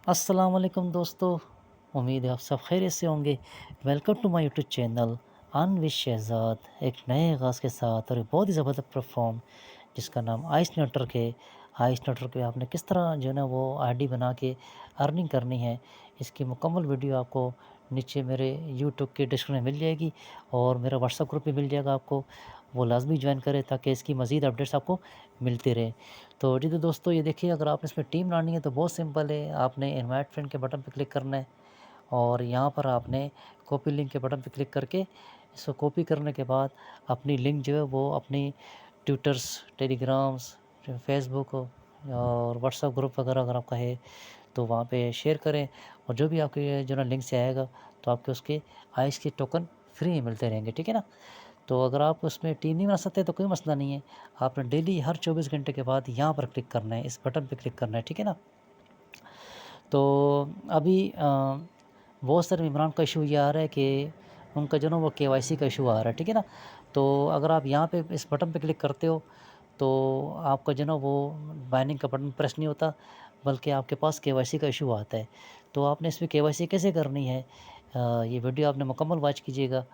अस्सलाम वालेकुम दोस्तों। उम्मीद है आप सब खैरियत से होंगे। Welcome to my YouTube channel Anvish Shahzad, एक नए आगाज़ के साथ और एक बहुत ही ज़बरदस्त प्लेटफॉर्म जिसका नाम आइस नेटवर्क है। आइस नेटवर्क पे आपने किस तरह जो है ना वो आईडी बना के अर्निंग करनी है, इसकी मुकम्मल वीडियो आपको नीचे मेरे यूट्यूब के डिस्क्रिप्शन में मिल जाएगी और मेरा व्हाट्सएप ग्रुप भी मिल जाएगा आपको। वो लाज़मी ज्वाइन करें ताकि इसकी मज़ीद अपडेट्स आपको मिलती रहें। तो जी तो दोस्तों, ये देखिए, अगर आपने इसमें टीम लानी है तो बहुत सिंपल है। आपने इनवाइट फ्रेंड के बटन पे क्लिक करना है और यहाँ पर आपने कॉपी लिंक के बटन पे क्लिक करके इसको कॉपी करने के बाद अपनी लिंक जो है वो अपनी ट्विटर्स, टेलीग्राम्स, फेसबुक और व्हाट्सएप ग्रुप वगैरह अगर आपका है तो वहाँ पे शेयर करें। और जो भी आपके जो ना लिंक से आएगा तो आपके उसके आइस के टोकन फ्री में मिलते रहेंगे, ठीक है ना। तो अगर आप उसमें टीम नहीं बना सकते तो कोई मसला नहीं है। आपने डेली हर 24 घंटे के बाद यहाँ पर क्लिक करना है, इस बटन पे क्लिक करना है, ठीक है ना। तो अभी बहुत सारे मेंबरान का इशू ये आ रहा है कि उनका जो ना वो केवाईसी का इशू आ रहा है, ठीक है ना। तो अगर आप यहाँ पे इस बटन पे क्लिक करते हो तो आपका जो ना वो बाइंडिंग का बटन प्रेस नहीं होता, बल्कि आपके पास केवाईसी का इशू आता है। तो आपने इसमें केवाईसी कैसे करनी है, ये वीडियो आपने मुकम्मल वॉच कीजिएगा।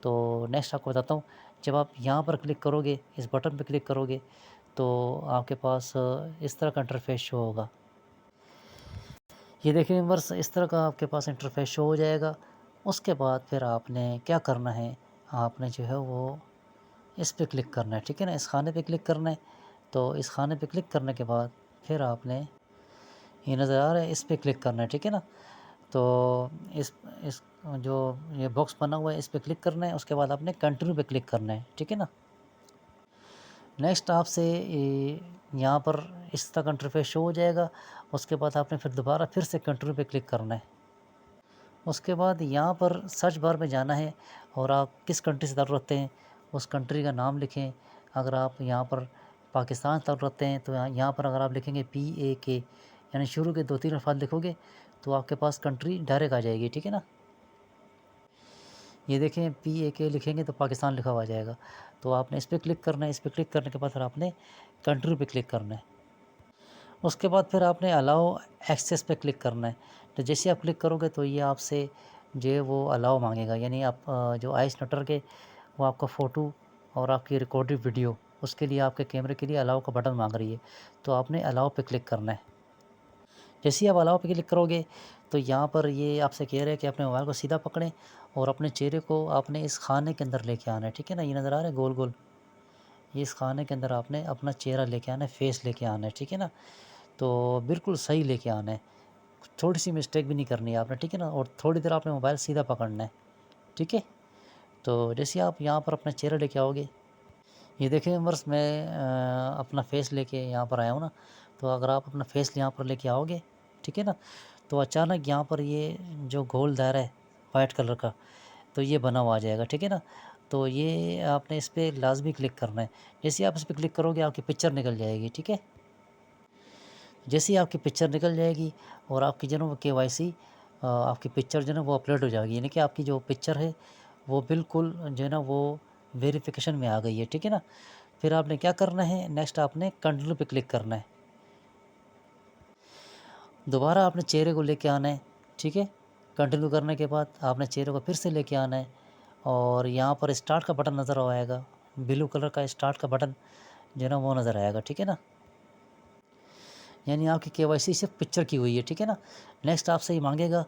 तो नेक्स्ट आपको बताता हूँ। जब आप यहाँ पर क्लिक करोगे, इस बटन पे क्लिक करोगे तो आपके पास इस तरह का इंटरफेस शो होगा। ये देखिए व्यूअर्स, इस तरह का आपके पास इंटरफेस शो हो जाएगा। उसके बाद फिर आपने क्या करना है, आपने जो है वो इस पे क्लिक करना है, ठीक है ना, इस खाने पे क्लिक करना है। तो इस खाने पे क्लिक करने के बाद फिर आपने, ये नज़र आ रहा है, इस पे क्लिक करना है, ठीक है ना। तो इस जो ये बॉक्स बना हुआ है इस पे क्लिक करना है। उसके बाद आपने कंटिन्यू पे क्लिक करना है, ठीक है ना। नेक्स्ट आपसे यहाँ पर इस तरह का इंटरफेस शो हो जाएगा। उसके बाद आपने फिर दोबारा फिर से कंटिन्यू पे क्लिक करना है। उसके बाद यहाँ पर सर्च बार में जाना है और आप किस कंट्री से ताल्लुक़ रखते हैं उस कंट्री का नाम लिखें। अगर आप यहाँ पर पाकिस्तान से ताल्लुक़ रखते हैं तो यहाँ पर अगर आप लिखेंगे PAK, यानी शुरू के 2-3 अल्फ़ाज़ लिखोगे तो आपके पास कंट्री डायरेक्ट आ जाएगी, ठीक है ना। ये देखें, PAK लिखेंगे तो पाकिस्तान लिखा हुआ आ जाएगा। तो आपने इस पे क्लिक करना है। इस पे क्लिक करने के बाद फिर आपने कंट्री पे क्लिक करना है। उसके बाद फिर आपने अलाउ एक्सेस पे क्लिक करना है। तो जैसे आप क्लिक करोगे तो ये आपसे जो है वो अलाउ मांगेगा, यानी आप जो आइस नेटवर्क है वो आपका फ़ोटो और आपकी रिकॉर्डेड वीडियो, उसके लिए आपके कैमरे के लिए अलाउ का बटन मांग रही है। तो आपने अलाउ पे क्लिक करना है। जैसे ही आप अलाउ पे क्लिक करोगे तो यहाँ पर ये आपसे कह रहा है कि अपने मोबाइल को सीधा पकड़ें और अपने चेहरे को आपने इस खाने के अंदर लेके आना है, ठीक है ना। ये नज़र आ रहा है गोल गोल, ये इस खाने के अंदर आपने अपना चेहरा लेके आना है, फेस लेके आना है, ठीक है ना। तो बिल्कुल सही लेके आना है, थोड़ी सी मिस्टेक भी नहीं करनी है आपने, ठीक है ना। और थोड़ी देर आपने मोबाइल सीधा पकड़ना है, ठीक है। तो जैसे आप यहाँ पर अपना चेहरा लेके आओगे, ये देखें व्यूअर्स, मैं अपना फेस लेके यहाँ पर आया हूँ ना। तो अगर आप अपना फेस यहाँ पर लेके आओगे, ठीक है ना, तो अचानक यहाँ पर ये जो गोल दायरा है वाइट कलर का, तो ये बना हुआ आ जाएगा, ठीक है ना। तो ये आपने इस पर लाजमी क्लिक करना है। जैसे आप इस पर क्लिक करोगे आपकी पिक्चर निकल जाएगी, ठीक है। जैसे ही आपकी पिक्चर निकल जाएगी और आपकी जो है वो KYC, आपकी पिक्चर जो है ना वो अपलोड हो जाएगी, यानी कि आपकी जो पिक्चर है वो बिल्कुल जो है ना वो वेरिफिकेशन में आ गई है, ठीक है ना। फिर आपने क्या करना है, नेक्स्ट आपने कंटिन्यू पे क्लिक करना है। दोबारा आपने चेहरे को लेके आना है, ठीक है। कंटिन्यू करने के बाद आपने चेहरे को फिर से लेके आना है और यहाँ पर स्टार्ट का बटन नज़र आएगा, ब्लू कलर का स्टार्ट का बटन जो है ना वो नज़र आएगा, ठीक है ना। यानी आपकी KYC सिर्फ पिक्चर की हुई है, ठीक है ना। नेक्स्ट आपसे ये मांगेगा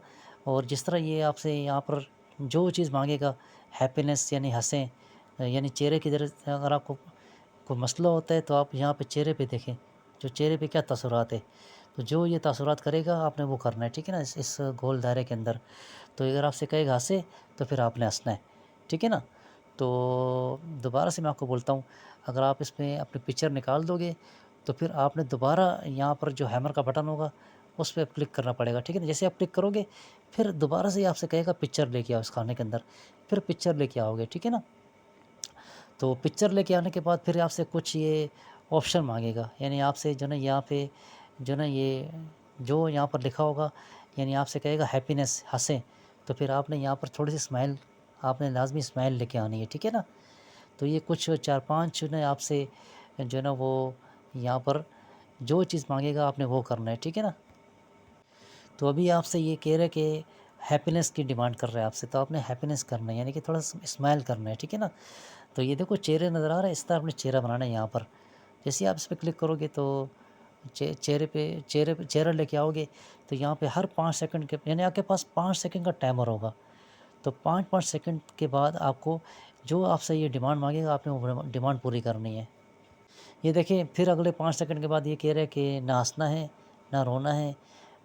और जिस तरह ये आपसे यहाँ पर जो चीज़ मांगेगा, हैप्पीनेस यानी हंसें, यानी चेहरे की तरह अगर आपको कोई मसला होता है तो आप यहाँ पे चेहरे पे देखें, जो चेहरे पे क्या तासुरात है। तो जो ये तासुरात करेगा आपने वो करना है, ठीक है ना, इस गोल दायरे के अंदर। तो अगर आपसे कहेगा हंसे तो फिर आपने हंसना है, ठीक है ना। तो दोबारा से मैं आपको बोलता हूँ, अगर आप इसमें अपनी पिक्चर निकाल दोगे तो फिर आपने दोबारा यहाँ पर जो हैमर का बटन होगा उस पे क्लिक करना पड़ेगा, ठीक है ना। जैसे आप क्लिक करोगे फिर दोबारा से आपसे कहेगा पिक्चर लेके आओ इस खाने के अंदर, फिर पिक्चर लेके आओगे, ठीक है ना। तो पिक्चर लेके आने के बाद फिर आपसे कुछ ये ऑप्शन मांगेगा, यानी आपसे जो ना यहाँ पे जो ना ये जो यहाँ पर लिखा होगा, यानी आपसे कहेगा हैप्पीनेस, हंसें। तो फिर आपने यहाँ पर थोड़ी सी स्माइल, आपने लाजमी स्माइल लेके आनी है, ठीक है ना। तो ये कुछ 4-5 ने आपसे जो है ना वो यहाँ पर जो चीज़ मांगेगा आपने वो करना है, ठीक है ना। तो अभी आपसे ये कह रहे हैं कि हैप्पीनेस की डिमांड कर रहे हैं आपसे, तो आपने हैप्पीनेस करना है, यानी कि थोड़ा स्माइल करना है, ठीक है ना। तो ये देखो चेहरे नज़र आ रहा है, इस तरह आपने चेहरा बनाना है यहाँ पर। जैसे ही आप इस पे क्लिक करोगे तो चेहरा लेके आओगे, तो यहाँ पे हर 5 सेकंड के, यानी आपके पास 5 सेकंड का टाइमर होगा। तो 5-5 सेकंड के बाद आपको जो आपसे ये डिमांड माँगेगा, आपने वो डिमांड पूरी करनी है। ये देखिए फिर अगले 5 सेकंड के बाद ये कह रहे हैं कि ना हँसना है, ना रोना है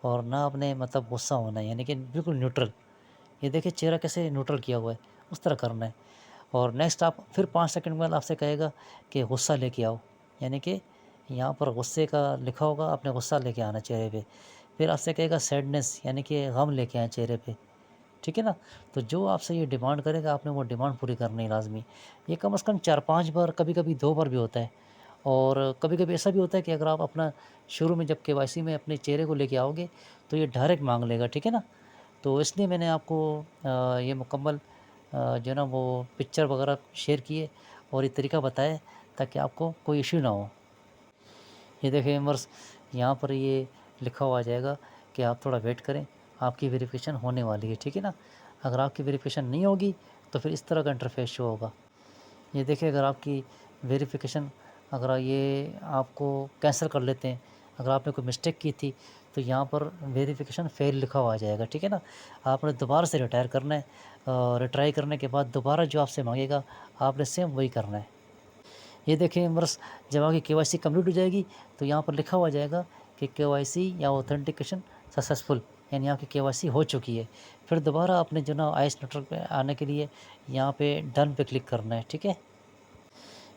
और ना आपने मतलब गुस्सा होना है, यानी कि बिल्कुल न्यूट्रल। ये देखिए चेहरा कैसे न्यूट्रल किया हुआ है, उस तरह करना है। और नेक्स्ट आप फिर 5 सेकंड बाद आपसे कहेगा कि गुस्सा लेके आओ, यानी कि यहाँ पर गुस्से का लिखा होगा, आपने गुस्सा लेके आना चेहरे पे। फिर आपसे कहेगा सैडनेस, यानी कि गम लेके आएँ चेहरे पे, ठीक है ना। तो जो आपसे ये डिमांड करेगा, आपने वो डिमांड पूरी करनी है लाज़मी। ये कम से कम 4-5 बार, कभी-कभी 2 बार भी होता है। और कभी-कभी ऐसा भी होता है कि अगर आप अपना शुरू में जब केवाईसी में अपने चेहरे को लेके आओगे, तो ये डायरेक्ट माँग लेगा, ठीक है ना। तो इसलिए मैंने आपको ये मुकम्मल जो है ना वो पिक्चर वगैरह शेयर किए और ये तरीका बताया, ताकि आपको कोई इश्यू ना हो। ये देखिए व्यूअर्स, यहाँ पर ये लिखा हुआ आ जाएगा कि आप थोड़ा वेट करें, आपकी वेरिफ़िकेशन होने वाली है, ठीक है ना। अगर आपकी वेरिफ़िकेशन नहीं होगी, तो फिर इस तरह का इंटरफ़ेस शो होगा। ये देखिए अगर आपकी वेरिफ़िकेशन, अगर ये आपको कैंसल कर लेते हैं, अगर आपने कोई मिस्टेक की थी, तो यहाँ पर वेरिफ़िकेशन फ़ेल लिखा हुआ आ जाएगा, ठीक है ना। आपने दोबारा से रिटायर करना है, रिट्राई करने के बाद दोबारा जो आपसे माँगेगा, आपने सेम वही करना है। ये देखें व्यूअर्स, जब आपकी केवाईसी कंप्लीट हो जाएगी, तो यहाँ पर लिखा हुआ जाएगा कि केवाईसी या ऑथेंटिकेशन सक्सेसफुल, यानी आपकी केवाईसी हो चुकी है। फिर दोबारा आपने जो ना आईएस नेटवर्क पे आने के लिए यहाँ पे डन पे क्लिक करना है, ठीक है।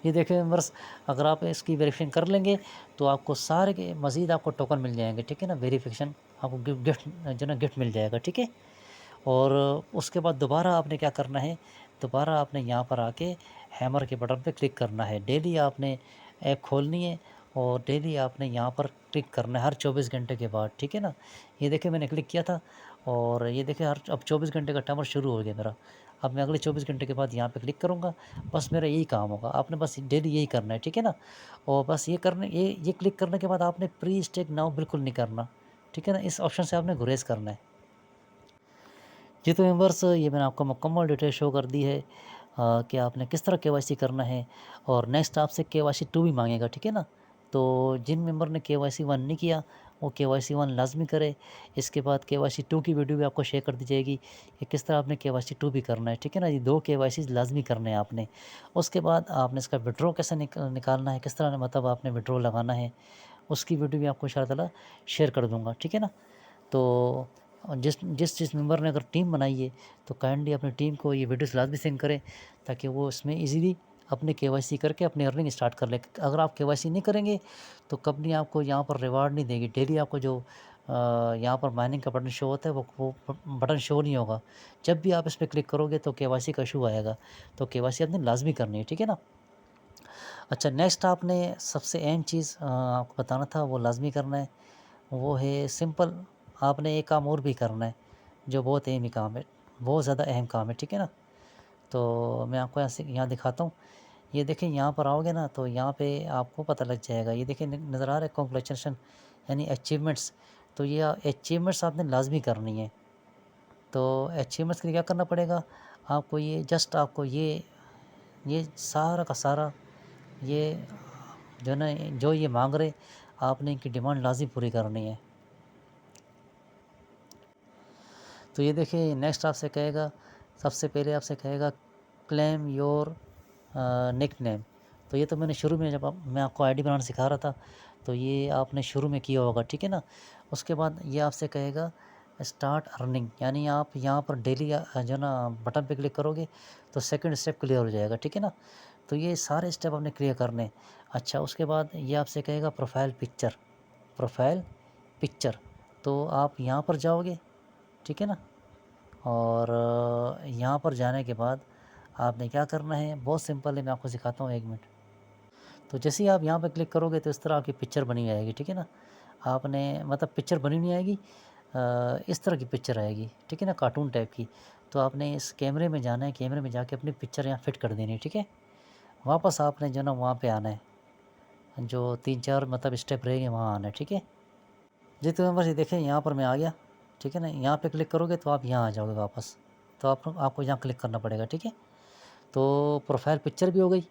ये देखें व्यूअर्स, अगर आप इसकी वेरिफिकेशन कर लेंगे, तो आपको सारे के मज़ीद आपको टोकन मिल जाएँगे, ठीक है ना। वेरिफिकेशन आपको गिफ्ट जो ना गिफ्ट मिल जाएगा, ठीक है। और उसके बाद दोबारा आपने क्या करना है, दोबारा आपने यहाँ पर आके हैमर के बटन पे क्लिक करना है। डेली आपने ऐप खोलनी है और डेली आपने यहाँ पर क्लिक करना है हर 24 घंटे के बाद, ठीक है ना। ये देखिए मैंने क्लिक किया था और ये देखिए हर अब 24 घंटे का टाइमर शुरू हो गया मेरा। अब मैं अगले 24 घंटे के बाद यहाँ पे क्लिक करूँगा, बस मेरा यही काम होगा। आपने बस डेली यही करना है, ठीक है ना। और बस ये क्लिक करने के बाद आपने प्री स्टेक नाउ बिल्कुल नहीं करना, ठीक है ना। इस ऑप्शन से आपने गुरेज़ करना है। जी, तो मेंबर्स, ये मैंने आपको मुकम्मल डिटेल शो कर दी है कि आपने किस तरह केवाईसी करना है। और नेक्स्ट आपसे केवाईसी 2 भी माँगेगा, ठीक है ना। तो जिन मेंबर ने केवाईसी 1 नहीं किया, वो केवाईसी 1 लाज़मी करे। इसके बाद केवाईसी 2 की वीडियो भी आपको शेयर कर दी जाएगी कि किस तरह आपने केवाईसी 2 भी करना है, ठीक है ना। ये 2 केवाईसीज़ लाज़मी करने हैं आपने। उसके बाद आपने इसका विथड्रॉ कैसे निकालना है, किस तरह मतलब आपने विथड्रॉ लगाना है, उसकी वीडियो भी आपको इंशाअल्लाह ताला शेयर कर दूँगा, ठीक है ना। तो जिस मेंबर ने अगर टीम बनाई है, तो काइंडली अपनी टीम को ये वीडियोस लाज़मी सेंड करें, ताकि वो इसमें ईज़िली अपने केवाईसी करके अपनी अर्निंग स्टार्ट कर लें। अगर आप केवाईसी नहीं करेंगे, तो कंपनी आपको यहाँ पर रिवार्ड नहीं देगी। डेली आपको जो यहाँ पर माइनिंग का बटन शो होता है, वो बटन शो नहीं होगा। जब भी आप इस पे क्लिक करोगे, तो केवाईसी का इशू आएगा। तो केवाईसी आपने लाज़मी करनी है, ठीक है ना। अच्छा, नेक्स्ट आपने सबसे अहम चीज़ आपको बताना था, वो लाज़मी करना है, वो है सिंपल। आपने एक काम और भी करना है, जो बहुत अहम ही काम है, बहुत ज़्यादा अहम काम है, ठीक है ना। तो मैं आपको यहाँ दिखाता हूँ। ये देखिए यहाँ पर आओगे ना, तो यहाँ पे आपको पता लग जाएगा। ये देखिए नज़र आ रहा है कॉन्ग्रेचुलेशन, यानी अचीवमेंट्स। तो ये अचीवमेंट्स आपने लाज़मी करनी है। तो अचीवमेंट्स के लिए क्या करना पड़ेगा आपको, ये जस्ट आपको ये सारा का सारा, ये जो है ना, जो ये माँग रहे, आपने इनकी डिमांड लाज़मी पूरी करनी है। तो ये देखिए नेक्स्ट आपसे कहेगा, सबसे पहले आपसे कहेगा क्लेम योर निकनेम। तो ये तो मैंने शुरू में, जब मैं आपको आईडी बनाना सिखा रहा था, तो ये आपने शुरू में किया होगा, ठीक है ना। उसके बाद ये आपसे कहेगा स्टार्ट अर्निंग, यानी आप यहाँ पर डेली जो ना बटन पे क्लिक करोगे, तो सेकंड स्टेप क्लियर हो जाएगा, ठीक है ना। तो ये सारे स्टेप आपने क्लियर करने। अच्छा, उसके बाद ये आपसे कहेगा प्रोफाइल पिक्चर। तो आप यहाँ पर जाओगे, ठीक है ना। और यहाँ पर जाने के बाद आपने क्या करना है, बहुत सिंपल है, मैं आपको सिखाता हूँ, 1 मिनट। तो जैसे ही आप यहाँ पे क्लिक करोगे, तो इस तरह आपकी पिक्चर बनी आएगी, ठीक है ना। आपने मतलब पिक्चर बनी नहीं आएगी, इस तरह की पिक्चर आएगी, ठीक है ना, कार्टून टाइप की। तो आपने इस कैमरे में जाना है, कैमरे में जाके अपनी पिक्चर यहाँ फिट कर देनी है, ठीक है। वापस आपने जो ना वहाँ पे आना है, जो 3-4 मतलब स्टेप रहेंगे, वहाँ आना है, ठीक है। जी, तो मैं बस ये देखें, यहाँ पर मैं आ गया। ठीक है ना। यहाँ पे क्लिक करोगे तो आप यहाँ आ जाओगे वापस, तो आपको यहाँ क्लिक करना पड़ेगा, ठीक है। तो प्रोफाइल पिक्चर भी हो गई।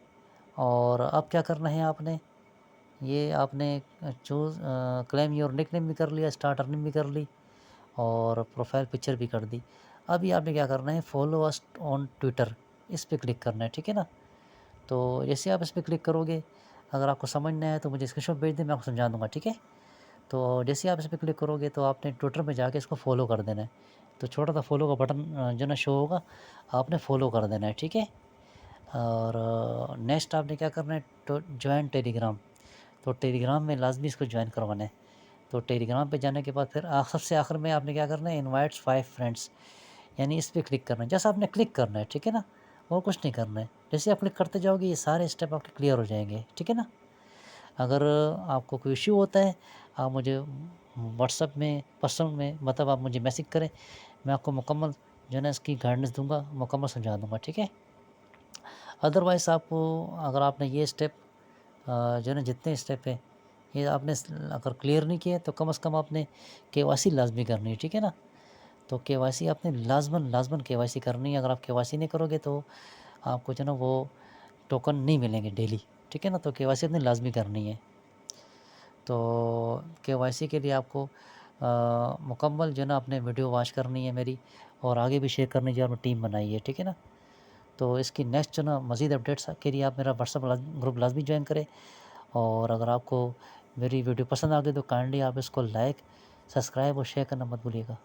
और अब क्या करना है आपने, ये आपने चूज़ क्लेम योर निकनेम भी कर लिया, स्टार्ट अर्निंग भी कर ली और प्रोफाइल पिक्चर भी कर दी। अभी आपने क्या करना है, फॉलो अस ऑन ट्विटर, इस पे क्लिक करना है, ठीक है ना। तो जैसे आप इस पे क्लिक करोगे, अगर आपको समझ नहीं आया तो मुझे स्क्रीनशॉट भेज दें, मैं आपको समझा दूँगा, ठीक है। तो जैसे आप इस पे क्लिक करोगे तो आपने ट्विटर में जाके इसको फॉलो कर देना है। तो छोटा सा फॉलो का बटन जो ना शो होगा, आपने फॉलो कर देना है, ठीक है। और नेक्स्ट आपने क्या करना है, तो जॉइन टेलीग्राम। तो टेलीग्राम में लाज़मी इसको जॉइन करवाना है। तो टेलीग्राम पे जाने के बाद फिर सबसे आखिर में आपने क्या करना है, इनवाइट्स 5 फ्रेंड्स, यानी इस पे क्लिक करना है। जस्ट आपने क्लिक करना है, ठीक है ना, और कुछ नहीं करना है। जैसे आप क्लिक करते जाओगे ये सारे स्टेप आपके क्लियर हो जाएंगे, ठीक है ना। अगर आपको कोई इश्यू होता है, आप मुझे व्हाट्सएप में पर्सनल में मतलब आप मुझे मैसेज करें, मैं आपको मुकम्मल जो है ना इसकी गाइडेंस दूंगा, मुकम्मल समझा दूंगा, ठीक है। अदरवाइज़ आपको, अगर आपने ये स्टेप जो है ना जितने स्टेप है ये आपने अगर क्लियर नहीं किए तो कम से कम आपने केवाईसी लाजमी करनी है, ठीक है ना। तो केवाईसी आपने लाजमन केवाईसी करनी है। अगर आप केवाईसी नहीं करोगे तो आपको जो है ना वो टोकन नहीं मिलेंगे डेली, ठीक है ना। तो केवाईसी आपने लाजमी करनी है। तो केवाईसी के लिए आपको मुकम्मल जो है ना अपने वीडियो वॉच करनी है मेरी, और आगे भी शेयर करनी है, आपने टीम बनाई है, ठीक है ना। तो इसकी नेक्स्ट जो ना मज़ीद अपडेट्स के लिए आप मेरा व्हाट्सअप ग्रुप लाजमी ज्वाइन करें। और अगर आपको मेरी वीडियो पसंद आ गई तो काइंडली आप इसको लाइक, सब्सक्राइब और शेयर करना मत भूलिएगा।